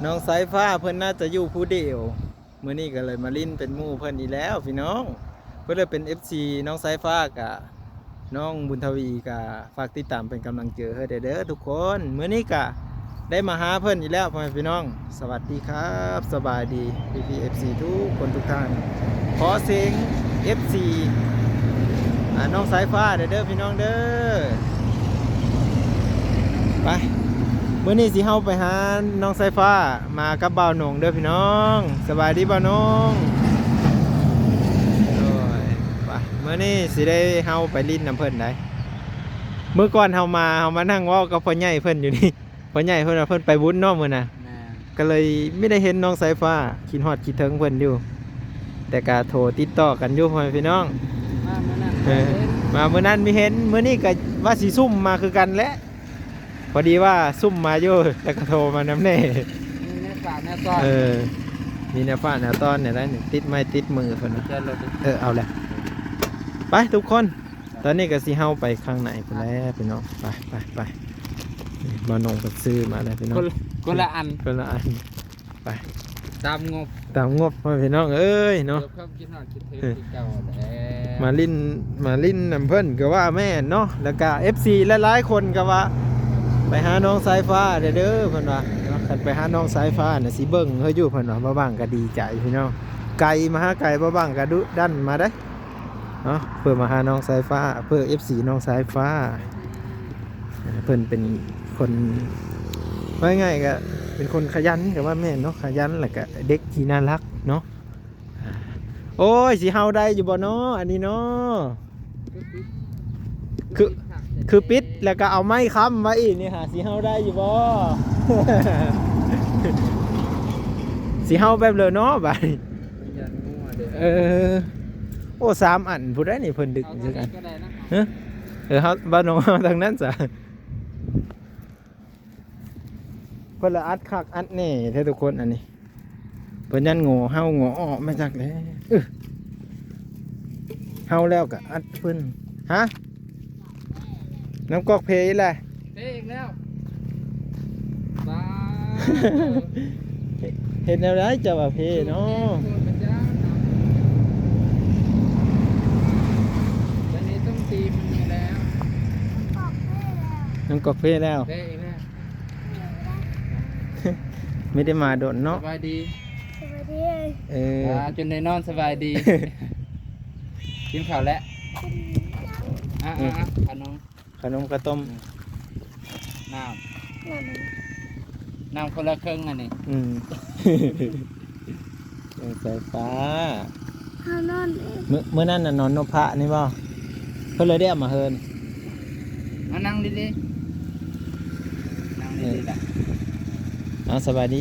น้องสายฟ้าเพิ่นน่าจะอยู่ผู้เดียวมื้อนี้ก็เลยมาลิ้นเป็นหมู่เพิ่นอีกแล้วพี่น้องเพิ่นเลยเป็น FC น้องสายฟ้ากับน้องบุญทวีก็ฝากติดตามเป็นกำลังใจให้เด้อทุกคนมื้อนี้ก็ได้มาหาเพิ่นอีกแล้วพ่อแม่พี่น้อง สวัสดีครับสบายดีพี่ๆ FC ทุกคนทุกท่านขอเสียง FC น้องสายฟ้าเด้อพี่น้องเด้อไปมื้อนี้สิเฮาไปหาน้องสายฟ้ามากับบ่าวหนงเด้อพี่น้องสบายดีบ่าวหนงโอ้ยไปมื้อนี้สิได้เฮาไปลิ้นน้ำเพิ่นได้มื้อก่อนเฮามานั่งเว้ากับพ่อใหญ่เพิ่นอยู่นี่พ่อใหญ่เพิ่นว่าเพิ่นไปบุญเนาะมื้อน่ะก็เลยไม่ได้เห็นน้องสายฟ้าคิดฮอดคิดถึงเพิ่นอยู่แต่ก็โทรติดต่อกันอยู่พ่อแม่พี่น้องมามื้อนั้นมีเห็นมื้อนี้ก็ว่าสิซุ่มมาคือกันแหละพอดีว่าซุ่มมาอยู่แล้วก็โทรมานำแน่มีแนวฝากแนวต้อนมีแนวฝากแนวต้อนเนี่ยได้ติดไม้ติดมือเพิ่นนะเอาแหละไปทุกคนตอนนี้ก็สิเฮาไปข้างในพุ่นแล้วพี่น้องไปบ่นงเพิ่นซื้อมาแล้วพี่น้องคนละอันไปตามงบพี่น้องเอ้ยเนาะมาลิ้นนำเพิ่นก็ว่าแม่เนาะแล้วก็ FC หลายๆคนก็ว่าไปหาน้องสายฟ้าเด้อเพิ่นว่าคันไปหาน้องสายฟ้าน่ะสิเบิ่งเฮาอยู่เพิ่นว่าบ่บ้างก็ดีใจพี่น้องไกลมาหาไกลบ่บ้างก็ดุดันมาได้เนาะเพื่อมาหาน้องสายฟ้าเพื่อ FC น้องสายฟ้าเพิ่นเป็นคนว่าง่ายก็เป็นคนขยันก็ว่าแม่เนาะขยันแล้วก็เด็กที่น่ารักเนาะโอ้ยสิเฮาได้อยู่บ่เนาะอันนี้เนาะคือปิดแล้วก็เอาไม้ค้ำไว้อีกนี่หาสีเฮาได้อยู่บ่ สีเฮาแบบเลยเนาะบ่โอ้3อันผู้ใดนี่เพิ่นดึกจังกันเฮาบ้านน้องทางนั้นซะเพิ่นละอัดคักอัดแน่แท้ทุกคนอันนี้เพิ่นยันโง่เฮาโง่อ้อมาจากแล้วเฮาแล้วก็อัดเพิ่นฮะน้ำกอกเพยแหละเพยอีกแล้วบ้าเห็นแล้วได้จะว่าเพยเนาะตอนนี้ต้องตีมันแล้วน้ำกอกเพยแล้วเพยอีกแล้วไม่ได้มาโดนเนาะสบายดีจนในนอนสบายดีกินข้าวแล้วขนมกระต้มน้ำคนละครึ่งอันนี้สายฟ้าเมื่อนั้นน่ะนอนนพะนี่บ่เพิ่นเลยได้เอามาเฮินมานั่งดีนั่งดีล่ะสบายดี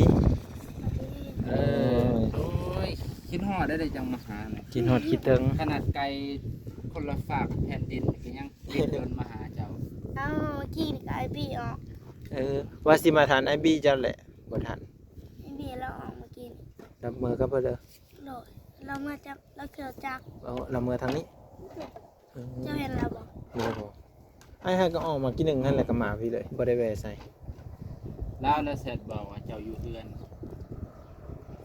โอ้ยคิดฮอดได้จังมาหาเนี่ยคิดฮอดคิดถึงขนาดไกลคนละฝากแผ่นดินก็ยังเดินมาหาเจ้ากินกับไอบีออกว่าสิมาทานไอบีเจ้าแหละบ่ทันไอบีเราออกมากินรับมือกับเพิ่นเด้อโดยเรามาจับเราเกี่ยวจักรับมือทางนี้เจ้าเห็นเราบ่ให้ก็ออกมากินหนึ่งนั่นแหละก็มาพี่เลยบ่ได้แวะใส่แล้วเสร็จบอกว่าเจ้าอยู่เฮือน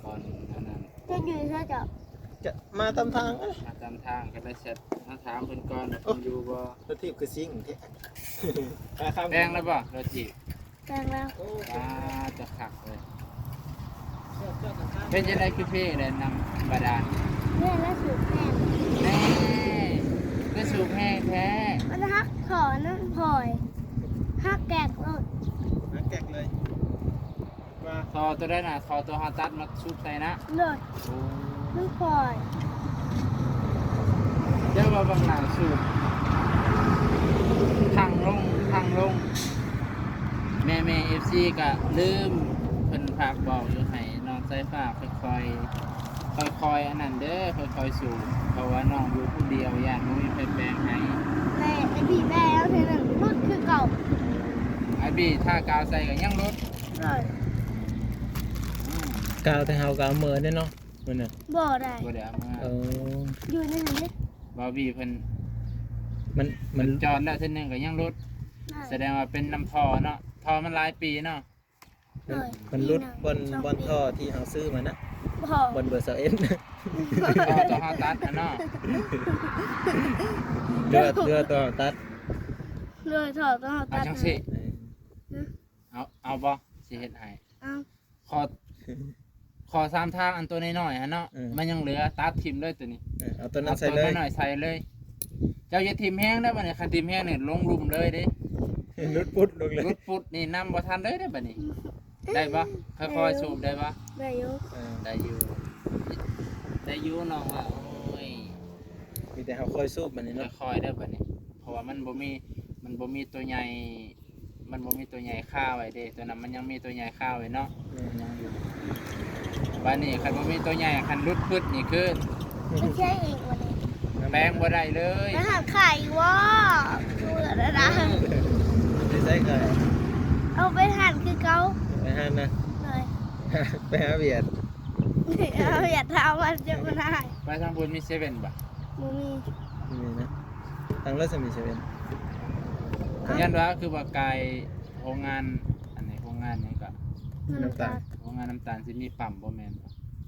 ก่อนนั้นเจ้าอยู่ใช่จ้ะจะมาตามทางก็ได้เสร็จมาถามเพิ่นก่อนว่าเพิ่นอยู่บ่รถทิพย์คือซิ่งที่แพงแล้วบ่รถทิพย์แพงแล้วจะขักเลยเป็นจังได๋คือเพได้นำบาดาลแม่แล้วสูบแห้งแม่ก็สูบแห้งแท้มันฮักขอนั่นพลอยฮักแกกรถฮักแกกเลยคอตัวได้น่ะคอตัวฮาตัดมาสูบใส่นะเลยนั่นพลอยเดี๋ยวว่าบางหลังสูบทางลงแม่ FC ก็ลืมเพิ่นฝากบอกอยู่ให้น้องสายฟ้าค่อยอันนั้นเด้อค่อยสูบเพราะว่าน้องอยู่ผู้เดียวย่านบ่มีไผแปลงให้แม่ไอ้บีแม่แล้วเทื่อนึงรุ่นคือเก่าไอ้บีถ้ากาวใส่ก็ยังรถกาวแต่เฮากาวมือได้เนาะมื้อน่ะบ่ได้เอามาอยู่ในนั้นเด้บ่บีเพิ่นมันจอดแล้วเทื่อนึงก็ยังรถแสดงว่าเป็นน้ำท่อเนาะท่อมันหลายปีเนาะ เลย มันรุดบนท่อที่เฮาซื้อมานะ พอบ นเบอร์21 ต่อตัวเฮาตัดอันเนาะ เรือต่อตัด เลยถอดต้องเอา เอา ตัด จังสิเอาบ่สิเฮ็ดให้ เอา ขอ3ทางอันตัวน้อยๆฮะเนาะมันยังเหลือตัดทิ่มเลยตัวนี้ เอาตัวนั้น เอา ใส่ ตัว เลย น้อยๆใส่เลย เจ้าอย่าทิ่มแห้งได้อบัดนี้คันทิ่มแห้งนี่ลงหลุมเลยเด้ รุดปุ๊ดลงเลย รุดปุดนี่นำบ่ทันเลยได้อบัดนี้ ได้บ่ค่อยๆสูบได้บ่ ได้อยู่ ได้อยู่น้องว่าโอ้ย มีแต่เฮาคอยสูบมันนี่เนาะ ค่อยๆได้อบัดนี้ เพราะว่ามันบ่มีตัวใหญ่มันบ่มีตัวใหญ่ฆ่าไว้เด้ตัวนั้นมันยังมีตัวใหญ่ฆ่าไว้เนาะมันยังอยู่บัดนี้คันบ่มีตัวใหญ่คันรุดปึ๊ดนี่คือ ไม่ใช่เองวันนี้ แปลงบ่ได้เลย แล้วหักไข่วะดูแล้วนะ ไม่ใช่ไก่ เอาไปหั่นคือเขา ไปหานะ เลย ไปหาเวียด เอาอย่าเท้ามันจะไม่ได้ ไปทางบนมีเซเว่นบ่ มูมี นี่นะทางรถสมีเซเว่น ยันว่าคือว่าไกลโรงงานอันไหนโรงงานนี่ก็ น้ำตาล โรงงานน้ำตาลสิมีปั๊มบ่แม่นบ่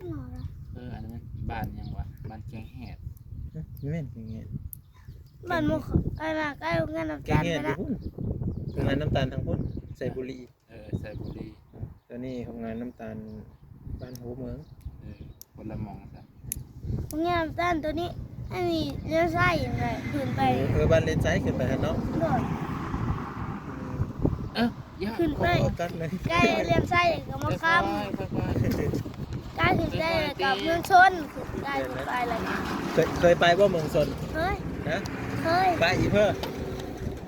หนอละ อันนั้นมันบ้านหยังวะบ้านแกงแหด นี่แม่นอย่างเงี้ย มันมุกอะไรใกล้โรงงานน้ำ แก ตาง ล เงี้ ไป ย ละ พุ่นโรงงานน้ำตาลทางพุ่นใส่บุรี ใส่บุรี ตัวนี้โรงงานน้ำตาลบ้านหูเมือง คนละหมองซะ โรงงานน้ำตาลตัวนี้ไอ้นี่เลี้ยวไส้ยังไงขึ้นไป บ้านเลนไซขึ้นไปฮะเนาะ โดด อย่า ขึ้นไป กัดเลย ใกล้เลี้ยวไส้ก็มา ค่ ค้ อยๆ ำใกล้ถึงได้กับเมืองชนใกล้ถึงไปอะไรเนี่ย เคยไปบ่เมืองสน เฮ้ย นะ เฮ้ย ไปอีเพื่อ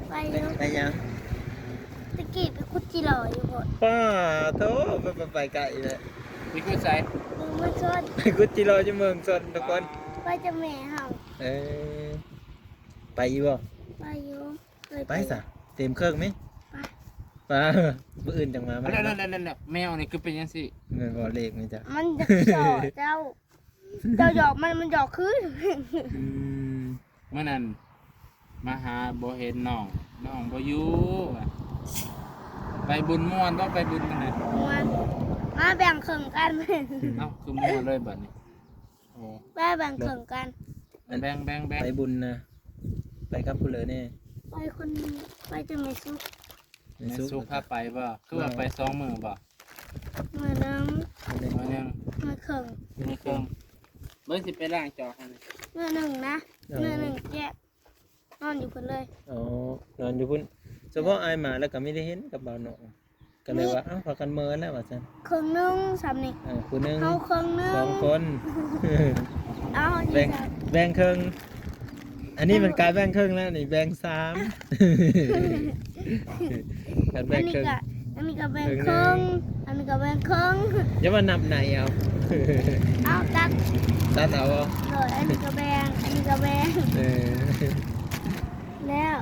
ไปเยอะ ไปยัง ตะกี้ไปคุดจีหล่ออยู่หมด ป้าโธ่ไปไกลเลย มีกูใส่ เมืองชน ไปกุจิโร่จะเมืองสนทุกคน ไปจะแม่เฮา เออไปอีบ่ ไปอยู่เคย ไปซะเต็มเครื่องไหม ไป ไปมื้ออื่นจังมาไหม นั่นแมวนี่คือเป็นยังสิ เงินบ่เลขไหมจ๊ะ มันจะหยอกเจ้าหยอกมันหยอกคืน อืม เมื่อนั้นมาหาบ่เห็นน้องบ่อยู่ว่ะไปบุญม่วนต้องไปบุญมันไหน มันมาแบ่งครึ่งกัน เอ้าคือม่วนเลยบัดนี้โอ้ แม่แบ่งครึ่งกัน แบ่ง ไปบุญนะไปกับผู้เหลือนี่ ไปคนไปจะไม่ซุก ใน แม่ ซุ สุ ก พาไปบ่คือว่าไป2มื้อบ่ เมื่อน้ มื้อนึง ำมาครึ่ง มื้อครึ่งเบิ่งสิไปล้างจอกให้นี่ เมื่อหนึ่งนะเมื่อหนึ่งแยกนอนอยู่คนเลย อ๋อนอนอยู่พุ่นเฉพาะอายหมาแล้วก็ไม่ได้เห็นกับบ่าวหนองก็เลยว่าเอ้าพากันเมินแล้วว่าซั่น ครึ่งหนึงสามนี่ ผู้หนึง เอาครึ่งหนึง สองคน เอา แบ่ ที่ ง สาม แบ่งครึ่งอันนี้มันกลายแบ่งครึ่งแล้วนี่แบ่ง3กัน อั แบ่ น ง นี้ ครึ่ง ก็อันนี้ก็แบ่งครึ่งอันนี้ก็แบ่งครึ่ง อย่ามานับไหนเอา เอาตัด ตัดเอาบ่ เลยอันนี้ก็แบ่งอันนี้ก็แบ่ง เออ แล้ว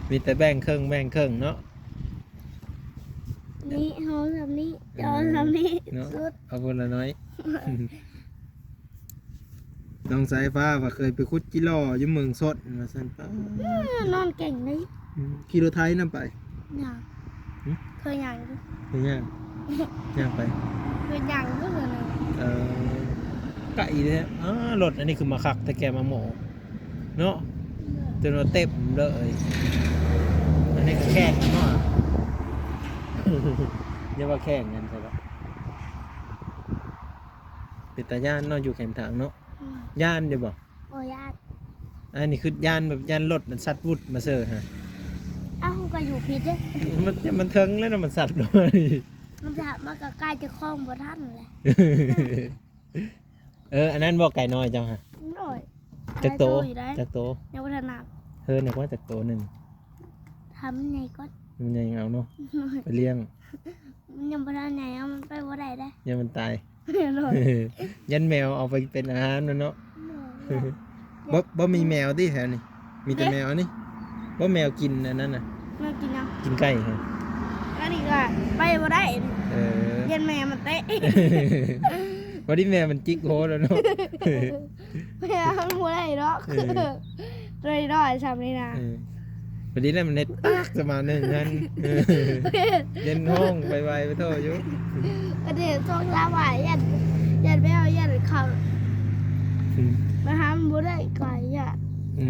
มีแต่แบ่งครึ่งเนาะ นี่เอาทำนี้จอทำนี้ เนาะ สุด เอาคนละน้อย น้องสายฟ้าว่าเคยไปคุดจิหล่ออยู่เมืองสดมาสั่นป้าน อนเก่งเลย ขี่รถไทยนำไป อย่าง หึ เคยอย่างด้วย เฮ็ดหยังย่างไป เคยอย่างด้วยเลย ไก่เด้อรถอันนี้คือมาคักแต่แกมาหมอเนาะจนว่าเต็มเลยอันนี้ก็แข่งกันเนาะ อย่าว่าแข่งกันใช่ปะเป็นตาย่านเนาะอยู่แคมทางเนาะย่านเดี๋ยวบอก โอ้ยาด อันนี้คือย่านแบบย่านรถมันสัตว์วุดมาเซอร์ฮะ เอ้าก็อยู่ผิดเลย มันเทิงแล้วนะมันสัตว์เลย มันจะมากับใกล้จะคล้องบ่ท่านเลย อันนั้นบอกไก่น้อยจังฮะ หน่อย จักโต อยู่ได้ จักโต ยังพัฒนา เฮ้ยนึกว่าจักโตหนึ่ง ทำไงก็ มันยังเอาเนาะไปเลี้ยง มันยังพัฒนาเอามันไปบ่ได้ได้ ยันมันตาย หน่อย ยันแมวเอาไปเป็นอาหารมันเนาะบ่มีแมวที่แถวนี้มีแต่แมวนี่บ่แมวกินอันนั้นน่ะ มากินยัง กินไก่ฮะ อันนี้ก็ไปบ่ได้ เออ เย็นแม่มันเตะ วันนี้แม่มันจิกโหแล้วเนาะ แม่มันบ่ได้เนาะคือเลยด้อยซ้ำนี่นะ เออไป อดีนั้นมันเน็ตปากสมาหนึ่งนั่นเย็นห้องไปไวไปโทษอยู่ ก็เดี๋ยวช่วงละบ่ายยันแมวยันเขามาหามันบ่ได้ไก่ยัน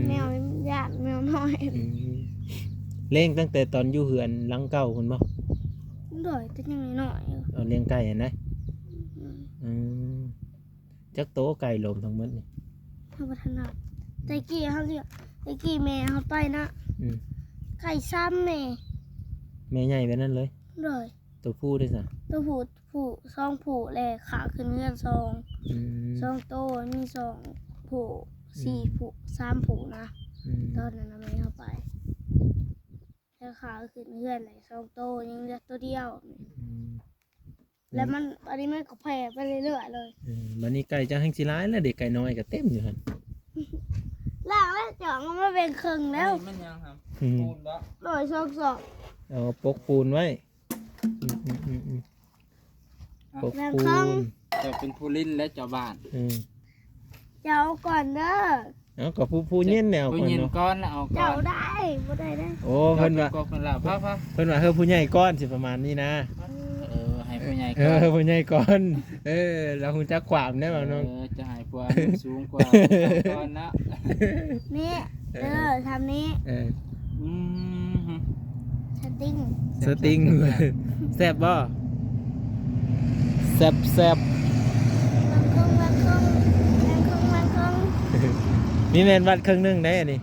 แมวยันแมวน้อย เล่งตั้งแต่ตอนอยู่เหือนหลังเก่าคุณบ่ โดยแต่ยังน้อยอยู่ เอาเลี้ยงไก่เห็นไหมจักโตไก่ลมทั้งหมดนี่ ทำพัฒนาตะกี้เขาเรียกตะกี้แม่เขาไปนะไก่ซ้ำแม่ แม่ใหญ่ไปนั่นเลย โดย ตัวผู้ด้วยสิ ตัวผูซองผูแลขาขึ้นเงื่อนซองโตมีซองผู4ผู3ผูนะตอนนั้นแม่เขาไปแล้วขาขึ้นเงื่อนไหลซองโตยังเหลือตัวเดียวแล้วมันอันนี้มันก็แผ่ไปเรื่อยๆเลย วันนี้ไก่จะให้สิร้ายแล้วเด็กไก่น้อยก็เต็มอยู่ครับ ล่างแล้วจ่องมันเป็นครึ่งแล้ว มันยังครับปูนบ่ โดยซอง เอาปกปูนไว้ปกปูน เจ้าเป็นผู้ลิ้นและเจ้าบ้าน เจ้าก่อนเด้อ เอากับผู้เย็นแนว ผู้ ก่อน ยิน เนาะ ก้อนแล้วเอาก้อ เจ้าน ได้บ่ได้ได้ โอ้เพิ่นว่า ก็เพิ่นละพ่อ เพิ่นว่าเฮาผู้ใหญ่ก้อนสิประมาณนี้นะ ให้ผู้ใหญ่ เอ ก้อน อผู้ใหญ่ก้อน แล้วคุณจักความได้บ่น้อง จะให้พวกสูงกว่าก้อนนะ นี่ทำนี้สติ้ง สติงแซ่บบ่แซ่บ มันคงมีแม่นวัดเครื่องนึงได้อันนี้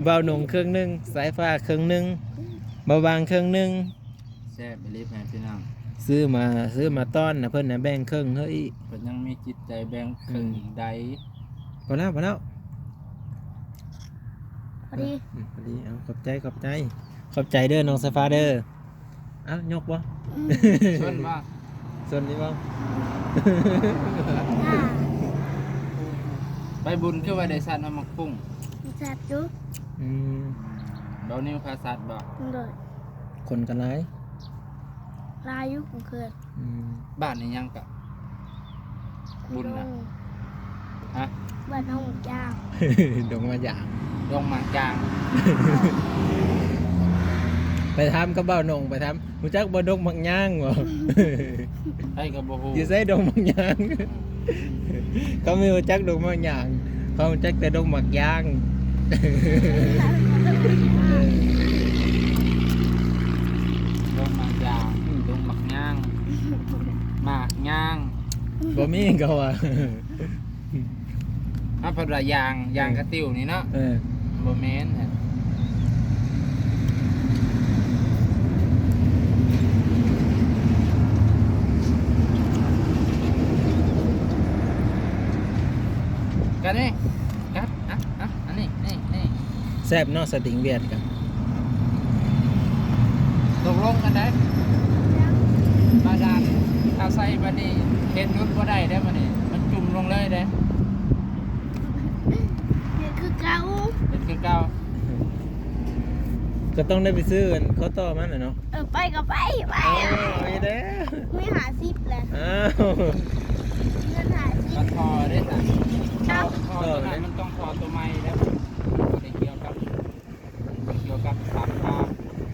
เบาหนงเครื่องนึงสายฟ้าเครื่องนึงเบาบางเครื่องนึง แซ่บไปรีบให้พี่น้อง ซื้อมาต้อนนะเพิ่นน่ะแบ่งครึ่งเฮ้ย เพิ่นยังมีจิตใจแบ่งครึ่งใด พอแล้ว พอดี พอดีเอาขอบใจเด้อน้องสายฟ้าเด้อเอ้ายกบ่ ชวนบ่ ส่วนนี้บ่ ไปบุญคือว่าได้สัตว์เอามาปุ้ง จัดจุ๊ เบานิ้วพาสัตว์บ่ โดย คนกันหลาย ลายุของเกิด บ้านนี่ยังกะบุญนะฮะ บ้านน้องจ้าง ดงมาอย่าง ลงมาจาง ไปทำกับเบ้าหนงไปทำรู้จักบ่ดงมักย่างบ่ ให้กับบ่ฮู้ อยู่ไสดงมักย่างเขาไม่รู้จักดงมักย่างเขารู้จักแต่ดงมักย่าง ลงมาจางลงหมักย่างหมากย่าง บ่มีเขาว่า พอดยางกระติวนี่เนาะบ่แม่นฮะกันนี่กัดอันนี้นี่ แซ่บเนาะสติงเวียดกัน ตกลงกันได้บาดาลเอาใส่บัดนี้เฮ็ดนุดบ่ได้เด้อบัดนี้มันจุ่มลงเลยเด้ นี่คือเก่า เป็นคือเก่า ก็ต้องได้ไปซื้อกันเขาต่อมันน่ะเนาะ ไปก็ไป ไปเด้อ ไม่หาซิปเลย อ้าว เงินหาซิ มั ป นพอได้จ้ะพอตัวนั้นมันต้องพอตัวใหม่แล้วมันเกี่ยวกับสามตา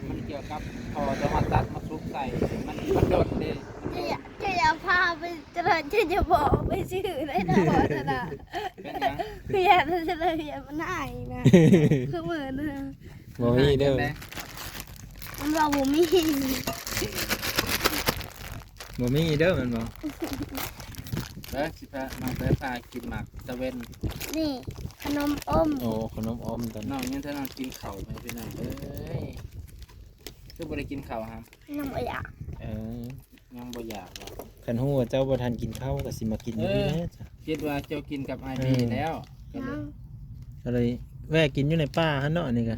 มันเกี่ยวกับพอจะมาตัดมาซุกใส่มันโดดเด้ จะอย่าพาไปจะบอกไปซื้อได้ตลอดนะ เป็นยัง คืออย่าจะเลยอย่ามันหายนะคือเหมือน บ่มีเด้อ มันบอกผมมี บ่มีเด้อมันบ่ สิพาน้องไปพากินหมากตะเวน นี่ขนมอม โอ้ขนมอมตอน น้องยังถ้าน้องกินข้าวไปพี่น้องเอ้ยคือบ่ได้กินข้าวครับ น้ำอยาก ยังบ่อยากหรอก คันฮู้ว่าเจ้าบ่ทันกินข้าวก็สิมากินอยู่นี่แหละจ้ะ คิดว่าเจ้ากินกับไอบีแล้วก็เลย น้ ก็เลยแวะกินอยู่ในป่าหั่นเนาะนี่ก็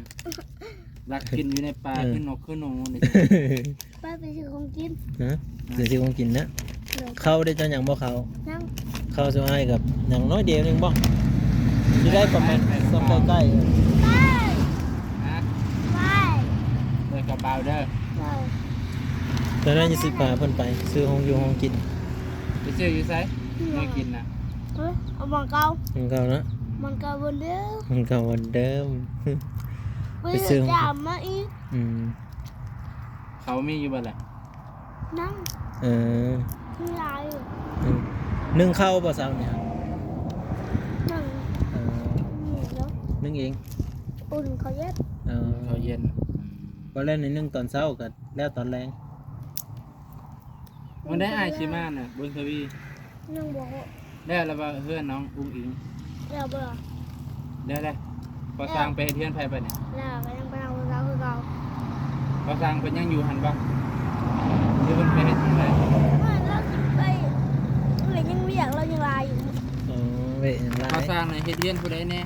รักกินอยู่ในป่าขึ้นนกขึ้นหนูนี่ ำป้าไปซื้อของกิน นะเดี๋ยวสิคงกินนะ เลย ข้าวได้จังหยังบ่ข้าว นั่ง ข้าวสิให้กับหยังน้อยเดียวนึงบ่สิได้ประมาณ2ใกล้ ไป ฮะ ไป เด้อกับเบาเด้อ ไป ๆตอนนั้นสิพาเพิ่นไปซื้อของอยู่ของกิน ไปซื้ออยู่ไสไม่กินนะ เอามังเกา ของเขานะ มังเกาบนเด้อ ของเขาวันเดิม เพื่อจามมาอีก อืม เขามีอยู่บ่ล่ะ นั่ง เออ ที่ลายอยู่ นึ่งข้าวบ่เช้าเนี่ย นั่ง เออ นี่แล้ว นึ่งเอง อุ่นเขาเย็ด เออ เขาเย็น บ่แล้วนี่นึ่งตอนเช้าก็แล้วตอนแรง มันได้อายชิมาน่ะบุญทวี นั่งบอกว่า แล้วแล้วว่าเพื่อนน้องอุ้งอิง เราเบื่อ ได้พอสร้างไปเฮ็ดเทือนไผไปเนี่ย เราก็ยังไปเอาเราคือเรา พอสร้างเพิ่นยังอยู่หั่นบ่หรือเพิ่นไปเฮ็ดทางใด ไม่เราสิไปเลยยังเรียกเรายังลายอยู่ อ๋อเว้ยหลา พอย สร้างในเฮ็ดเทือนผู้ใดแน่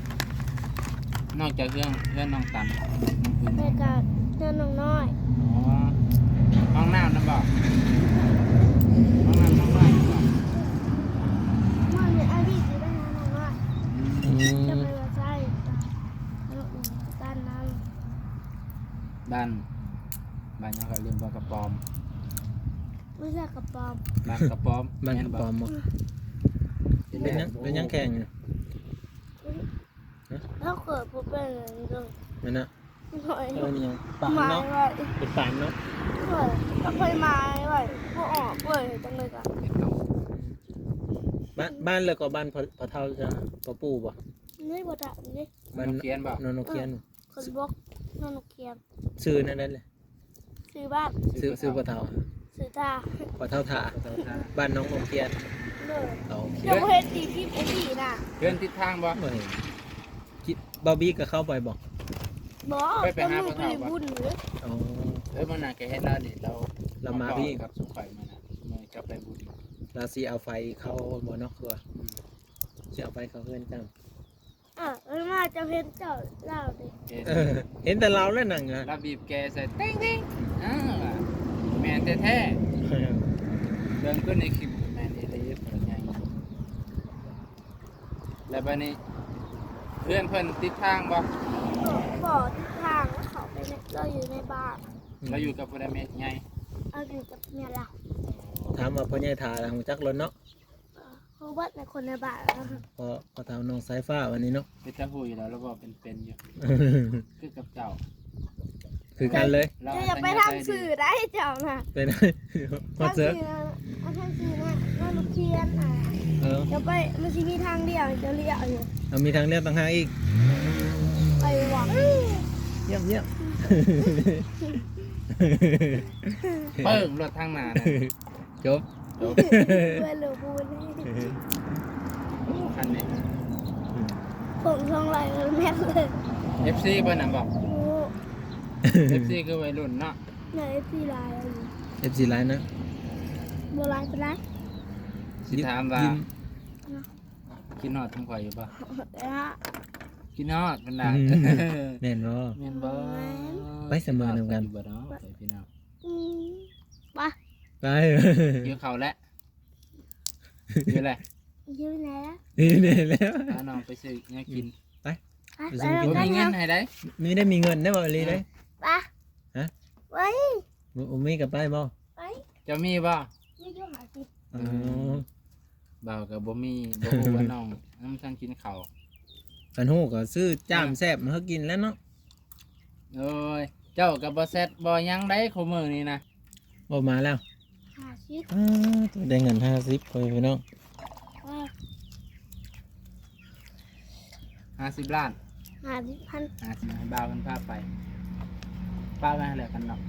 นอกจากเรื่องน้องตัน แม่กาเจ้าน้องน้อย อ๋อห้องน้ำนะบ่ห้องน้ำน้องน้อยนะบ่ มันเนี่ยอาพี่สิได้หาน้องน้อย อื จะ ม ไปว่าใช่น้องด้านนั้น บ้านยังก็เรียนบ่กระปอม ไม่ใช่กระป๋อม บ้านกระปอม บ้าน แม่ กระ บ่ ป๋อมบ่เป็นยังแข่งอยู่ ถ้าเกิดผมเป็นอย่างนี้เลย แม่นน่ะ หน่อย เออนี่ยังปาน ไม้ เนาะ ไว้ เป็นปานเนาะ หน่อยถ้าเคยไม้ไว้พวกออกเลยจังเลยกัน บ้านแล้วก็บ้านพอเฒ่าจะพอปู่บ่ นี่บทอ่ะนี่ บ้านเขียนบ่ นอนเคียน คนบล็อกนอนเคียน ชื่อนั่นเลย ซื้อบ้าน ซื้อพอเฒ่า ซื้อตา พอเฒ่าถ่าบ้านน้องนกเคียน เลย เอา เดี๋ยวเฮ็ดตีที่ไอ้ตีน่ะ เพื่อนทิศทางบ่ บ่เห็นคิดบาร์บี้ก็เข้าไปบ่ บอกจะมือไปบุญเลย อ๋อ มันน่ะแกเฮ็ดแล้วนี่เรา เรามาพี่ กับสุขไข่มาน่ะมื้อกลับไปบุญ เราสิเอาไฟเข้าบ่เนาะคือว่าสิเอาไฟเข้าเฮือนกัน มาจะเห็นเจ้าเล่าดิ เห็นแต่เราแล้วนั่งอ่ะ เราบีบแกใส่เต้งแม่นแท้ๆเดินขึ้นในคลิปแม่นอีหลีเพิ่นใหญ่แล้วบัดนี้เพื่อนเพิ่นติดทางบ่ บอกทิศทางว่าเขาไปเราอยู่ในบ้าน เราอยู่กับผู้ใดแม่ใหญ่ เอาอยู่กับเมียเรา ถามว่าพ่อใหญ่ทาทางจักรถเนาะ เขาวัดในคนในบ้าน พอถามน้องสายฟ้าวันนี้เนาะ เป็นตาหูอยู่แล้วบ่เป็นอยู่คือกับเจ้า คือกันเลย จะอย่าไปทำสื่อได้เจ้าน่ะ เป็นพอ ทำ เจ สื่ อ อเอาทำสื่อนะว่าลูกเคียนอ่ะ เออ เดี๋ยวไปมันจะมีทางเดียวจะเลี้ยวอยู่ เอามีทางเลือกต่างหากอีก ไปหวัง เยี่ยมเยี่ยม เปิ้งรถทางหน้านะ จบ จบ เพื่อนหรือพูดให้ คันนี้ ผมช่องไรแม่เลย FC เพิ่นน่ะบอก โอ้ FC คือวัยรุ่นเนาะ ไหนพี่ลายอยู่ FC ไลน์นะ โบราณเป็นไร สิถามว่า ยิ้ม กินฮอดทั้งข่อยอยู่บ่ นะฮะ กินฮอดเพิ่นน่ะ แม่นบ่ แม่นบ่ ไปเสมอนํกัน อยู่บ่เนาะไปพี่น้อง ไป ไป หิวข้าวแล้วหิวแหละ ยืนไหนละ นี่แล้ว พาน้องไปซื้อแนวกิน ไป บ่มีเงินให้ได้ มีได้มีเงินได้บ่ลีได้ ไปไป บ่มีกับไปบ่ ไป จะมีบ่ นี่ก็หาสิ อ๋อ บ่าวก็บ่มีบ่ฮู้ว่าน้องน้ำทางกินข้าว กันฮู้ก็ซื้อจ้ามแซ่บมาให้กินแล้วเนาะ โอ้ยเจ้าก็บ่แซ่บบ่หยังได้คู่มื้อนี้นะ บ่มาแล้ว หาสิ ตัวได้เงิน50ไปพี่น้อง 50ล้าน หาสิพัน 50ให้บ่าวเพิ่นพาไปป้าไว้ให้แล้วกันเนาะ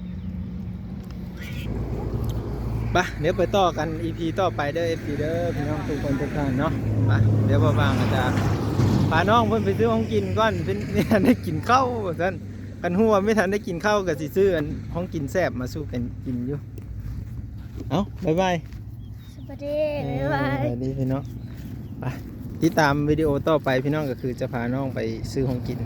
ไปเดี๋ยวไปต่อกัน EP ต่อไปเด้อ FC เด้อพี่น้องทุกคนทุกท่านเนาะไปเดี๋ยวบ่างก็จะพาน้องเพิ่นไปซื้อของกินก่อนเพิ่นไม่ทันได้กินข้าวว่าซั่นกันฮู้ว่าไม่ทันได้กินข้าวก็สิซื้ออันของกินแซ่บมาสู้กันกินอยู่เอ้าบ๊ายบาย สวัสดีบ๊ายบาย สวัสดีพี่น้องไปติดตามวิดีโอต่อไปพี่น้องก็คือจะพาน้องไปซื้อของกิน